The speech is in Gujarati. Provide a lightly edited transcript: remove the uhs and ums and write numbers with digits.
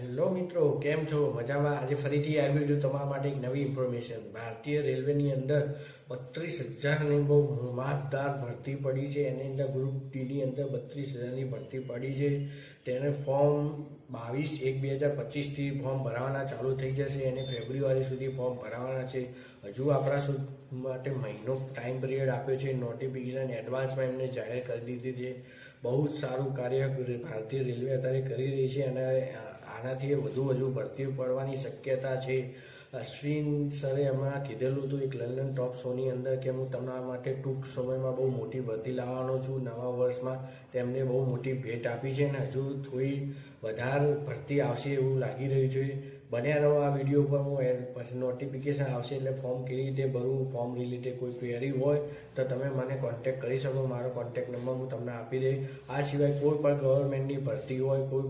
હેલો મિત્રો, કેમ છો? મજામાં? આજે ફરીથી આવ્યું છું તમારા માટે એક નવી ઇન્ફોર્મેશન. ભારતીય રેલવેની અંદર 32,000ની બહુ માતદાર ભરતી પડી છે. એની અંદર ગ્રુપ ડીની અંદર 32,000ની ભરતી પડી છે. તેને ફોર્મ 22/1/2025થી ફોર્મ ભરાવાના ચાલુ થઈ જશે અને ફેબ્રુઆરી સુધી ફોર્મ ભરાવાના છે. હજુ આપણા માટે મહિનો ટાઈમ પિરિયડ આપ્યો છે. નોટિફિકેશન એડવાન્સમાં એમને જાહેર કરી દીધી છે. બહુ જ સારું કાર્ય ભારતીય રેલવે અત્યારે કરી રહી છે અને આનાથી વધુ ભરતીઓ પડવાની શક્યતા છે. અશ્વિન સરે હમણાં કીધેલું હતું એક લંડન ટોપ શોની અંદર કે હું તમારા માટે ટૂંક સમયમાં બહુ મોટી ભરતી લાવવાનો છું. નવા વર્ષમાં તેમને બહુ મોટી ભેટ આપી છે અને હજુ થોડી વધારે ભરતી આવશે એવું લાગી રહ્યું છે. બન્યા રહો આ વિડીયો પર. હું નોટિફિકેશન આવશે એટલે ફોર્મ કેવી રીતે ભરવું, ફોર્મ રિલેટેડ કોઈ ક્વેરી હોય તો તમે મને કોન્ટેક્ટ કરી શકો. મારો કોન્ટેક્ટ નંબર હું તમને આપી દઈશ. આ સિવાય કોઈ પણ ગવર્મેન્ટની ભરતી હોય, કોઈ